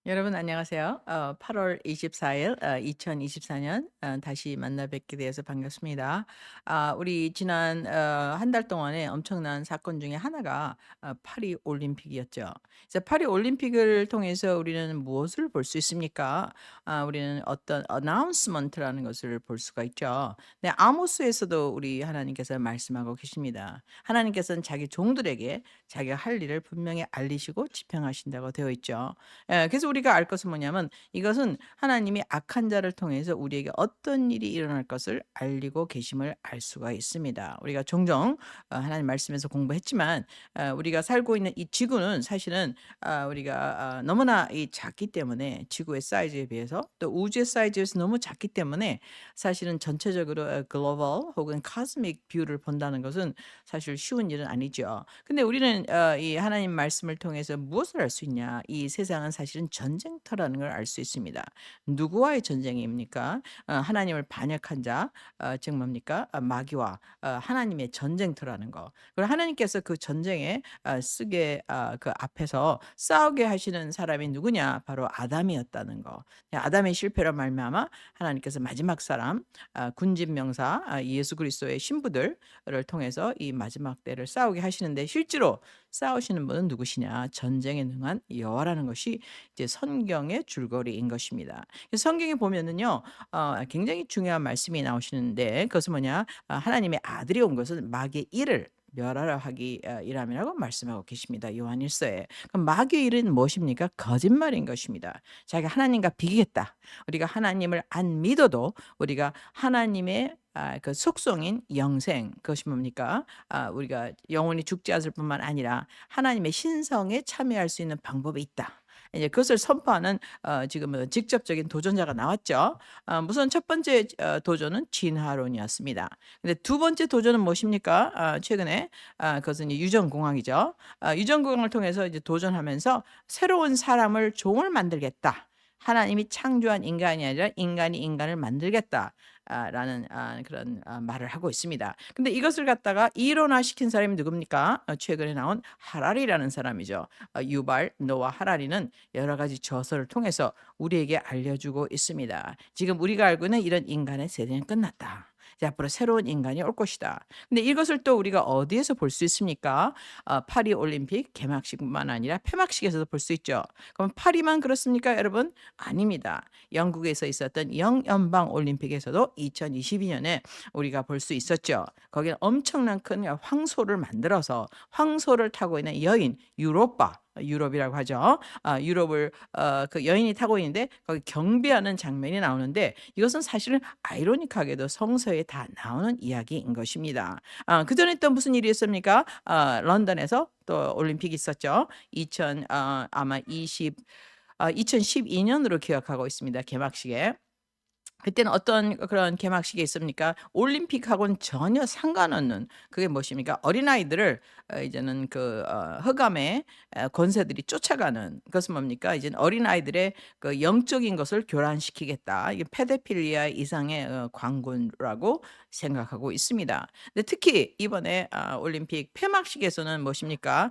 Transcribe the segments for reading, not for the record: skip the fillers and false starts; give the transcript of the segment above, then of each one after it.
여러분 안녕하세요. 8월 24일 2024년 다시 만나 뵙게 되어서 반갑습니다. 우리 지난 한 달 동안에 엄청난 사건 중에 하나가 파리 올림픽이었죠. 그래서 파리 올림픽을 통해서 우리는 무엇을 볼 수 있습니까? 우리는 어떤 어나운스먼트라는 것을 볼 수가 있죠. 네, 아모스에서도 우리 하나님께서 말씀하고 계십니다. 하나님께서는 자기 종들에게 자기가 할 일을 분명히 알리시고 지평하신다고 되어 있죠. 그래서 우리가 알 것은 뭐냐면 이것은 하나님이 악한 자를 통해서 우리에게 어떤 일이 일어날 것을 알리고 계심을 알 수가 있습니다. 우리가 종종 하나님 말씀에서 공부했지만 우리가 살고 있는 이 지구는 사실은 우리가 너무나 이 작기 때문에 지구의 사이즈에 비해서 또 우주의 사이즈에서 너무 작기 때문에 사실은 전체적으로 글로벌 혹은 카스믹 뷰를 본다는 것은 사실 쉬운 일은 아니죠. 근데 우리는 이 하나님 말씀을 통해서 무엇을 알 수 있냐? 이 세상은 사실은 전쟁터라는 걸 알 수 있습니다. 누구와의 전쟁입니까? 하나님을 반역한 자, 즉 뭡니까? 마귀와 하나님의 전쟁터라는 거. 그리고 하나님께서 그 전쟁에 쓰게 그 앞에서 싸우게 하시는 사람이 누구냐? 바로 아담이었다는 거. 아담의 실패로 말미암아 하나님께서 마지막 사람, 군집 명사 예수 그리스도의 신부들을 통해서 이 마지막 때를 싸우게 하시는데 실제로 싸우시는 분은 누구시냐? 전쟁에 능한 여호와라는 것이 이제 성경의 줄거리인 것입니다. 그래서 성경에 보면은요, 굉장히 중요한 말씀이 나오시는데 그것은 뭐냐? 하나님의 아들이 온 것은 마귀의 일을 멸하라 하기 이람이라고 말씀하고 계십니다. 요한일서에. 그럼 마귀의 일은 무엇입니까? 거짓말인 것입니다. 자기가 하나님과 비기겠다. 우리가 하나님을 안 믿어도 우리가 하나님의 그 속성인 영생 그것이 뭡니까? 우리가 영원히 죽지 않을 뿐만 아니라 하나님의 신성에 참여할 수 있는 방법이 있다. 이제 그것을 선포하는 지금은 직접적인 도전자가 나왔죠. 우선 첫 번째 도전은 진화론이었습니다. 근데 두 번째 도전은 무엇입니까? 최근에 그것은 이제 유전공학이죠. 유전공학을 통해서 이제 도전하면서 새로운 사람을 종을 만들겠다. 하나님이 창조한 인간이 아니라 인간이 인간을 만들겠다. 라는 그런 말을 하고 있습니다. 근데 이것을 갖다가 이론화시킨 사람이 누굽니까? 최근에 나온 하라리라는 사람이죠. 유발 노아 하라리는 여러 가지 저서를 통해서 우리에게 알려주고 있습니다. 지금 우리가 알고 있는 이런 인간의 세대는 끝났다. 이제 앞으로 새로운 인간이 올 것이다. 근데 이것을 또 우리가 어디에서 볼 수 있습니까? 파리 올림픽 개막식뿐만 아니라 폐막식에서도 볼 수 있죠. 그럼 파리만 그렇습니까, 여러분? 아닙니다. 영국에서 있었던 영연방 올림픽에서도 2022년에 우리가 볼 수 있었죠. 거기는 엄청난 큰 황소를 만들어서 황소를 타고 있는 여인 유로빠 유럽이라고 하죠. 유럽을 그 여인이 타고 있는데 거기 경배하는 장면이 나오는데 이것은 사실은 아이러니하게도 성서에 다 나오는 이야기인 것입니다. 그전에 또 무슨 일이 있습니까? 런던에서 또 올림픽이 있었죠. 2000 아마 2012년으로 기억하고 있습니다. 개막식에. 그때는 어떤 그런 개막식이 있습니까? 올림픽하고는 전혀 상관없는 그게 무엇입니까? 어린아이들을 이제는 그 흑암의 권세들이 쫓아가는 그것은 뭡니까? 이제는 어린아이들의 그 영적인 것을 교란시키겠다. 이게 페도필리아 이상의 광고라고 생각하고 있습니다. 근데 특히 이번에 올림픽 폐막식에서는 무엇입니까?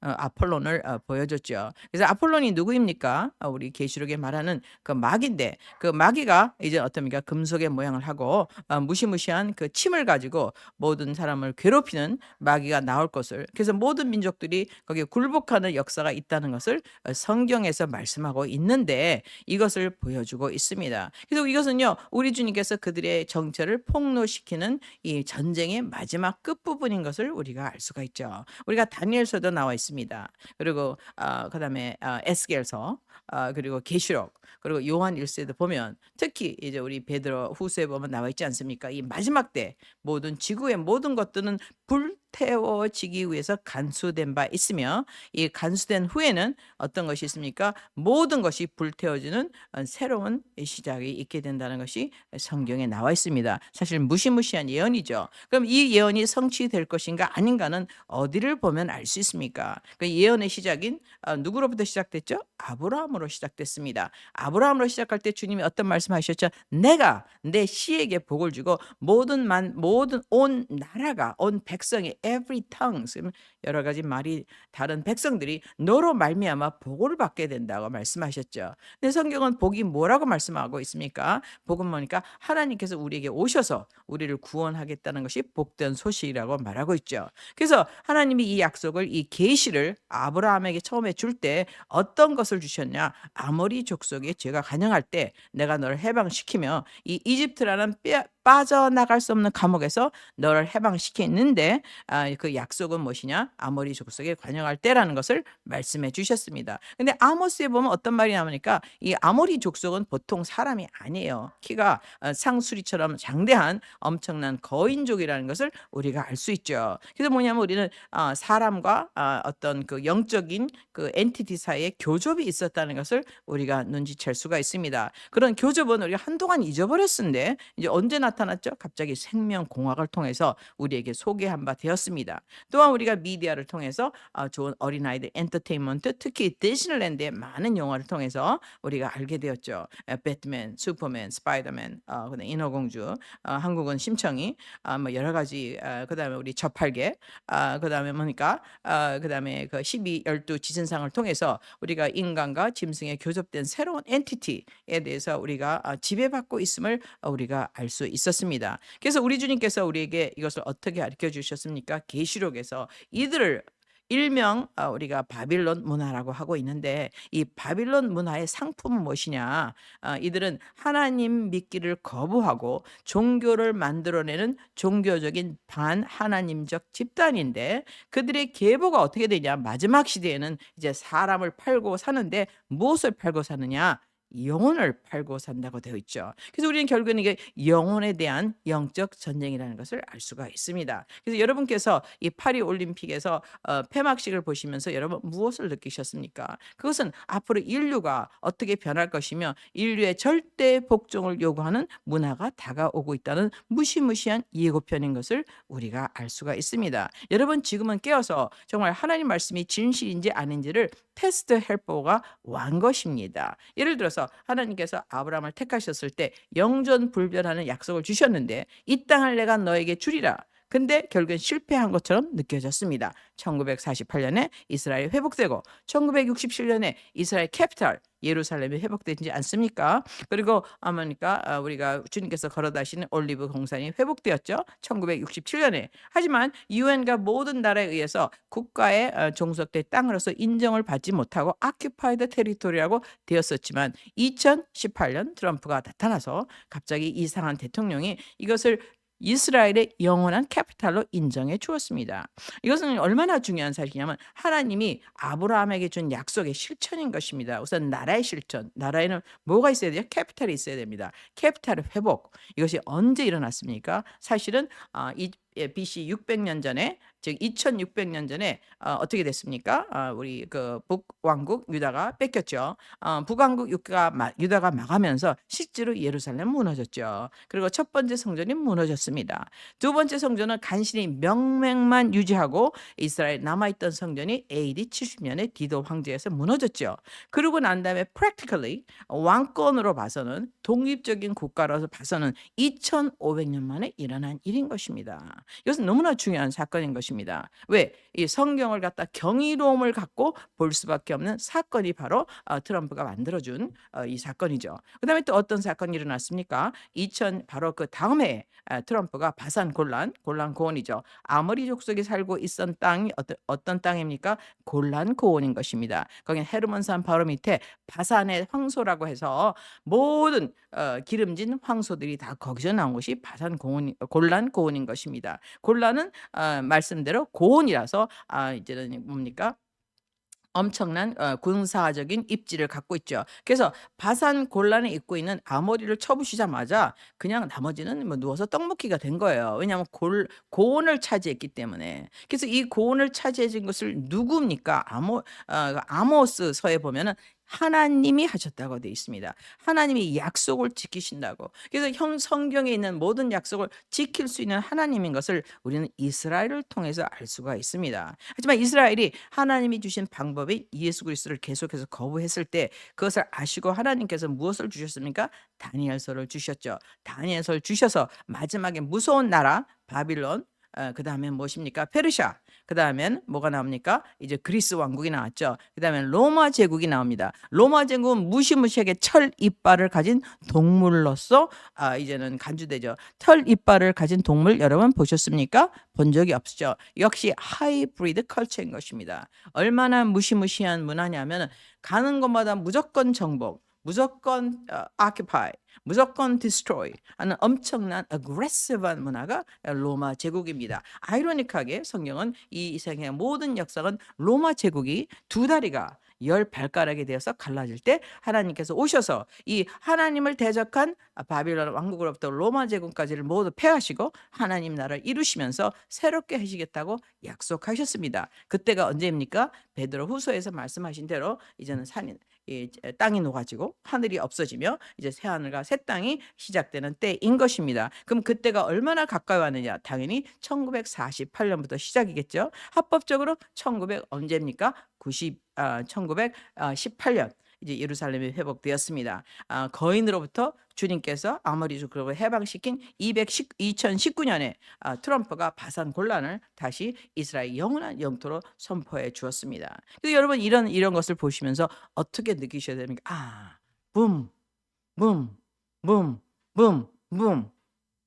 아폴론을 보여줬죠. 그래서 아폴론이 누구입니까? 우리 계시록에 말하는 그 마귀인데 그 마귀가 이제 어떻습니까? 금속의 모양을 하고 무시무시한 그 침을 가지고 모든 사람을 괴롭히는 마귀가 나올 것을 그래서 모든 민족들이 거기에 굴복하는 역사가 있다는 것을 성경에서 말씀하고 있는데 이것을 보여주고 있습니다. 그래서 이것은요 우리 주님께서 그들의 정체를 폭로시키는 이 전쟁의 마지막 끝부분인 것을 우리가 알 수가 있죠. 우리가 다니엘서도 나와 있습니다. 그리고 그다음에 에스겔서 그리고 계시록 그리고 요한 1세도 보면 특히 이제 우리 베드로 후서에 보면 나와 있지 않습니까? 이 마지막 때 모든 지구의 모든 것들은 불태워지기 위해서 간수된 바 있으며 이 간수된 후에는 어떤 것이 있습니까? 모든 것이 불태워지는 새로운 시작이 있게 된다는 것이 성경에 나와 있습니다. 사실 무시무시한 예언이죠. 그럼 이 예언이 성취될 것인가 아닌가는 어디를 보면 알 수 있습니까? 그 예언의 시작인 누구로부터 시작됐죠? 아브라함으로 시작됐습니다. 아브라함으로 시작할 때 주님이 어떤 말씀하셨죠? 내가 내 씨에게 복을 주고 모든 온 나라가 온 백성이 every tongue. 여러 가지 말이 다른 백성들이 너로 말미암아 복을 받게 된다고 말씀하셨죠. 근데 성경은 복이 뭐라고 말씀하고 있습니까? 복은 뭐니까 하나님께서 우리에게 오셔서 우리를 구원하겠다는 것이 복된 소식이라고 말하고 있죠. 그래서 하나님이 이 약속을, 이 계시를 아브라함에게 처음에 줄 때 어떤 것을 주셨냐? 아모리 족속의 죄가 간영할 때 내가 너를 해방시키며 이 이집트라는 빠져나갈 수 없는 감옥에서 너를 해방시켰는데 그 약속은 무엇이냐? 아모리 족속에 관영할 때라는 것을 말씀해 주셨습니다. 근데 아모스에 보면 어떤 말이 나오니까 이 아모리 족속은 보통 사람이 아니에요. 키가 상수리처럼 장대한 엄청난 거인족이라는 것을 우리가 알 수 있죠. 그래서 뭐냐면 우리는 사람과 어떤 그 영적인 그 엔티티 사이에 교접이 있었다는 것을 우리가 눈치챌 수가 있습니다. 그런 교접은 우리가 한동안 잊어버렸는데 이제 언제 나타났죠? 갑자기 생명공학을 통해서 우리에게 소개한 바 되었습니다. 또한 우리가 미디어를 통해서 좋은 어린아이들 엔터테인먼트, 특히 디즈니랜드의 많은 영화를 통해서 우리가 알게 되었죠. 배트맨, 슈퍼맨, 스파이더맨, 그다음에 인어공주, 한국은 심청이, 뭐 여러 가지, 그다음에 우리 저팔계, 그다음에 뭡니까? 그다음에 그 12, 12 지진상을 통해서 우리가 인간과 짐승에 교접된 새로운 엔티티에 대해서 우리가 지배받고 있음을 우리가 알 수 있었습니다. 그래서 우리 주님께서 우리에게 이것을 어떻게 가르쳐 주셨습니까? 계시록에서 이들을 일명 우리가 바빌론 문화라고 하고 있는데 이 바빌론 문화의 상품은 무엇이냐? 이들은 하나님 믿기를 거부하고 종교를 만들어내는 종교적인 반하나님적 집단인데 그들의 계보가 어떻게 되냐? 마지막 시대에는 이제 사람을 팔고 사는데 무엇을 팔고 사느냐? 영혼을 팔고 산다고 되어 있죠. 그래서 우리는 결국은 이게 영혼에 대한 영적 전쟁이라는 것을 알 수가 있습니다. 그래서 여러분께서 이 파리 올림픽에서 폐막식을 보시면서 여러분 무엇을 느끼셨습니까? 그것은 앞으로 인류가 어떻게 변할 것이며 인류의 절대 복종을 요구하는 문화가 다가오고 있다는 무시무시한 예고편인 것을 우리가 알 수가 있습니다. 여러분 지금은 깨어서 정말 하나님 말씀이 진실인지 아닌지를 테스트 헬퍼가 완 것입니다. 예를 들어서 하나님께서 아브라함을 택하셨을 때 영전불변하는 약속을 주셨는데 이 땅을 내가 너에게 주리라. 근데 결국엔 실패한 것처럼 느껴졌습니다. 1948년에 이스라엘이 회복되고 1967년에 이스라엘 캐피탈 예루살렘이 회복되지 않습니까? 그리고 아마니까 우리가 주님께서 걸어다시는 올리브 공산이 회복되었죠. 1967년에. 하지만 유엔과 모든 나라에 의해서 국가의 종속된 땅으로서 인정을 받지 못하고 아큐파이드 테리토리라고 되었었지만 2018년 트럼프가 나타나서 갑자기 이상한 대통령이 이것을 이스라엘의 영원한 캐피탈로 인정해 주었습니다. 이것은 얼마나 중요한 사실이냐면 하나님이 아브라함에게 준 약속의 실천인 것입니다. 우선 나라의 실천. 나라에는 뭐가 있어야 돼요? 캐피탈이 있어야 됩니다. 캐피탈의 회복. 이것이 언제 일어났습니까? 사실은 BC 600년 전에, 즉 2600년 전에 어떻게 됐습니까? 우리 그 북왕국 유다가 뺏겼죠. 북왕국 유다가 망하면서 실제로 예루살렘 무너졌죠. 그리고 첫 번째 성전이 무너졌습니다. 두 번째 성전은 간신히 명맥만 유지하고 이스라엘 남아있던 성전이 AD 70년에 디도 황제에서 무너졌죠. 그러고 난 다음에 practically 왕권으로 봐서는 독립적인 국가로서 봐서는 2500년 만에 일어난 일인 것입니다. 이것은 너무나 중요한 사건인 것입니다. 왜? 이 성경을 갖다 경이로움을 갖고 볼 수밖에 없는 사건이 바로 트럼프가 만들어준 이 사건이죠. 그 다음에 또 어떤 사건이 일어났습니까? 바로 그 다음에 트럼프가 바산 골란 고원이죠. 아모리 족속이 살고 있던 땅이 어떤 땅입니까? 골란 고원인 것입니다. 거기는 헤르몬산 바로 밑에 바산의 황소라고 해서 모든 기름진 황소들이 다 거기서 나온 것이 골란 고원인 것입니다. 골란은 말씀대로 고원이라서 이제는 뭡니까? 엄청난 군사적인 입지를 갖고 있죠. 그래서 바산 골란에 있고 있는 아모리를 쳐부시자마자 그냥 나머지는 뭐 누워서 떡 먹기가 된 거예요. 왜냐하면 고원을 차지했기 때문에. 그래서 이 고원을 차지해진 것을 누굽니까? 아모스서에 보면은 하나님이 하셨다고 되어 있습니다. 하나님이 약속을 지키신다고. 그래서 성경에 있는 모든 약속을 지킬 수 있는 하나님인 것을 우리는 이스라엘을 통해서 알 수가 있습니다. 하지만 이스라엘이 하나님이 주신 방법이 예수 그리스도를 계속해서 거부했을 때 그것을 아시고 하나님께서 무엇을 주셨습니까? 다니엘서를 주셨죠. 다니엘서를 주셔서 마지막에 무서운 나라 바빌론 그다음엔 무엇입니까? 페르시아. 그다음엔 뭐가 나옵니까? 이제 그리스 왕국이 나왔죠. 그다음엔 로마 제국이 나옵니다. 로마 제국은 무시무시하게 철 이빨을 가진 동물로서 이제는 간주되죠. 털 이빨을 가진 동물 여러분 보셨습니까? 본 적이 없죠. 역시 하이브리드 컬처인 것입니다. 얼마나 무시무시한 문화냐면 가는 곳마다 무조건 정복, 무조건 occupy, 무조건 destroy 하는 엄청난 aggressive한 문화가 로마 제국입니다. 아이러니하게 성경은 이 세상의 모든 역사는 로마 제국이 두 다리가 열 발가락이 되어서 갈라질 때 하나님께서 오셔서 이 하나님을 대적한 바빌론 왕국으로부터 로마 제국까지를 모두 패하시고 하나님 나라를 이루시면서 새롭게 하시겠다고 약속하셨습니다. 그때가 언제입니까? 베드로 후서에서 말씀하신 대로 이제는 땅이 녹아지고 하늘이 없어지며 이제 새 하늘과 새 땅이 시작되는 때인 것입니다. 그럼 그때가 얼마나 가까이 왔느냐? 당연히 1948년부터 시작이겠죠. 합법적으로 1900 언제입니까? 1918년 이제 예루살렘이 회복되었습니다. 거인으로부터 주님께서 아모리족을 해방시킨 2019년에 트럼프가 바산 곤란을 다시 이스라엘 영원한 영토로 선포해 주었습니다. 그래서 여러분 이런 것을 보시면서 어떻게 느끼셔야 됩니까? 붐, 붐, 붐, 붐, 붐.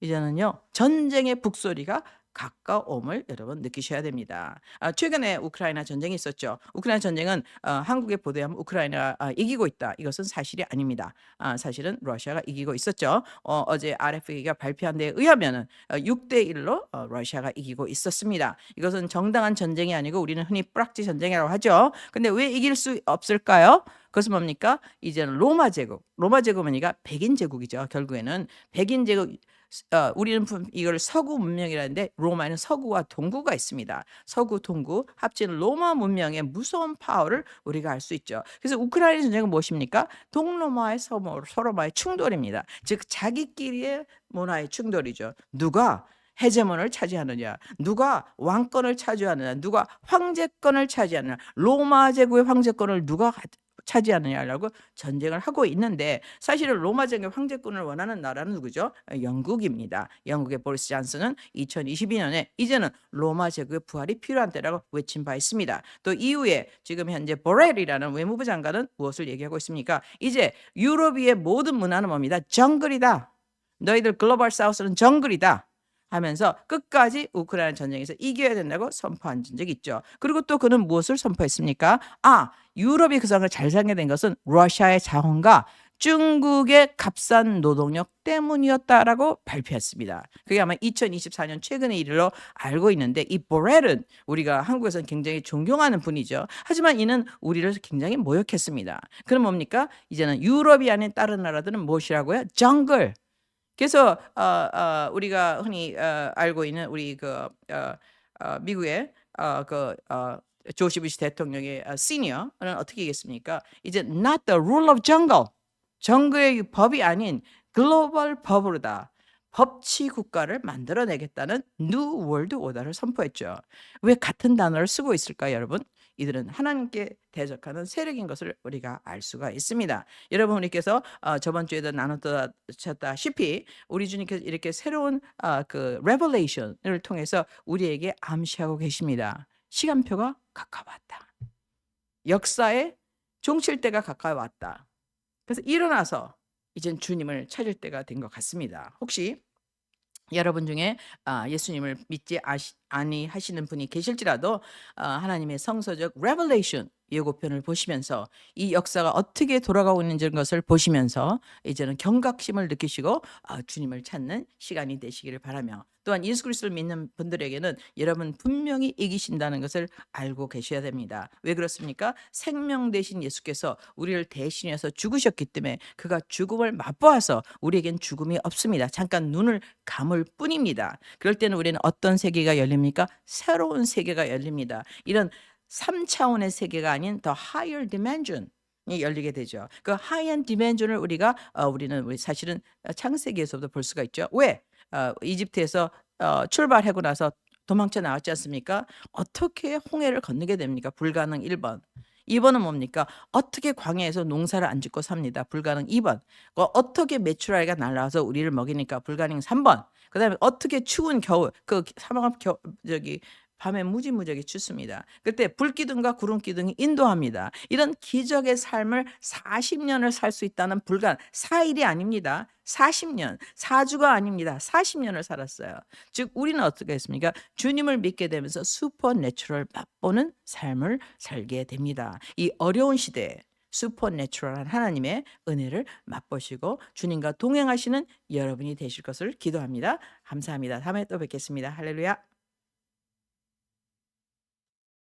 이제는요 전쟁의 북소리가 가까움을 여러분 느끼셔야 됩니다. 최근에 우크라이나 전쟁이 있었죠. 우크라이나 전쟁은 한국에 보도하면 우크라이나가 이기고 있다. 이것은 사실이 아닙니다. 사실은 러시아가 이기고 있었죠. 어제 RFA가 발표한 데에 의하면은 6대1로 러시아가 이기고 있었습니다. 이것은 정당한 전쟁이 아니고 우리는 흔히 뿌락지 전쟁이라고 하죠. 근데 왜 이길 수 없을까요? 그것은 뭡니까? 이제는 로마 제국. 로마 제국이니까 백인 제국이죠. 결국에는 백인 제국. 우리는 이걸 서구 문명이라는데 로마에는 서구와 동구가 있습니다. 서구 동구 합친 로마 문명의 무서운 파워를 우리가 알 수 있죠. 그래서 우크라이나 전쟁은 무엇입니까? 동로마의 서로마의 충돌입니다. 즉 자기끼리의 문화의 충돌이죠. 누가 헤제몬을 차지하느냐, 누가 왕권을 차지하느냐, 누가 황제권을 차지하느냐, 로마 제국의 황제권을 누가 차지하느냐라고 전쟁을 하고 있는데 사실은 로마 제국의 황제권을 원하는 나라는 누구죠? 영국입니다. 영국의 보리스 잔슨은 2022년에 이제는 로마 제국의 부활이 필요한 때라고 외친 바 있습니다. 또 이후에 지금 현재 보렐이라는 외무부 장관은 무엇을 얘기하고 있습니까? 이제 유럽의 모든 문화는 뭡니다? 정글이다. 너희들 글로벌 사우스는 정글이다. 하면서 끝까지 우크라이나 전쟁에서 이겨야 된다고 선포한 적이 있죠. 그리고 또 그는 무엇을 선포했습니까? 유럽이 그 상을 잘 살게 된 것은 러시아의 자원과 중국의 값싼 노동력 때문이었다라고 발표했습니다. 그게 아마 2024년 최근의 일로 알고 있는데 이 보렐은 우리가 한국에서는 굉장히 존경하는 분이죠. 하지만 이는 우리를 굉장히 모욕했습니다. 그럼 뭡니까? 이제는 유럽이 아닌 다른 나라들은 무엇이라고요? 정글. 그래서 우리가 흔히 알고 있는 우리 미국의 조시 부시 대통령의 시니어는 어떻게 얘기했습니까? 이제 not the rule of jungle. 정글의 법이 아닌 글로벌 법으로다. 법치 국가를 만들어내겠다는 New World Order를 선포했죠. 왜 같은 단어를 쓰고 있을까요, 여러분? 이들은 하나님께 대적하는 세력인 것을 우리가 알 수가 있습니다. 여러분께서 저번 주에도 나눴다시피 우리 주님께서 이렇게 새로운 그 레벨레이션을 통해서 우리에게 암시하고 계십니다. 시간표가 가까웠다. 역사의 종칠 때가 가까이 왔다. 그래서 일어나서 이젠 주님을 찾을 때가 된 것 같습니다. 혹시 여러분 중에 예수님을 믿지 아니하시는 분이 계실지라도 하나님의 성서적 레벨레이션 예고편을 보시면서 이 역사가 어떻게 돌아가고 있는 것을 보시면서 이제는 경각심을 느끼시고 주님을 찾는 시간이 되시기를 바라며 또한 예수 그리스도를 믿는 분들에게는 여러분 분명히 이기신다는 것을 알고 계셔야 됩니다. 왜 그렇습니까? 생명 되신 예수께서 우리를 대신해서 죽으셨기 때문에 그가 죽음을 맛보아서 우리에겐 죽음이 없습니다. 잠깐 눈을 감을 뿐입니다. 그럴 때는 우리는 어떤 세계가 열립니까? 새로운 세계가 열립니다. 이런 3차원의 세계가 아닌 더 higher dimension 이 열리게 되죠. 그 higher dimension을 우리는 사실은 창세기에서도 볼 수가 있죠. 왜? 이집트에서 출발하고 나서 도망쳐 나왔지 않습니까? 어떻게 홍해를 건너게 됩니까? 불가능 1번. 2 번은 뭡니까? 어떻게 광야에서 농사를 안 짓고 삽니다. 불가능 2 번. 어떻게 메추라기가 날아와서 우리를 먹이니까 불가능 3 번. 그다음에 어떻게 추운 겨울 그 사막 겨 저기 밤에 무지무지하게 춥습니다. 그때 불기둥과 구름기둥이 인도합니다. 이런 기적의 삶을 40 년을 살 수 있다는 불가능 4 일이 아닙니다. 40 년, 4 주가 아닙니다. 40 년을 살았어요. 즉 우리는 어떻게 했습니까? 주님을 믿게 되면서 슈퍼내추럴 맛보는 삶을 살게 됩니다. 이 어려운 시대에 슈퍼내추럴한 하나님의 은혜를 맛보시고 주님과 동행하시는 여러분이 되실 것을 기도합니다. 감사합니다. 다음에 또 뵙겠습니다. 할렐루야.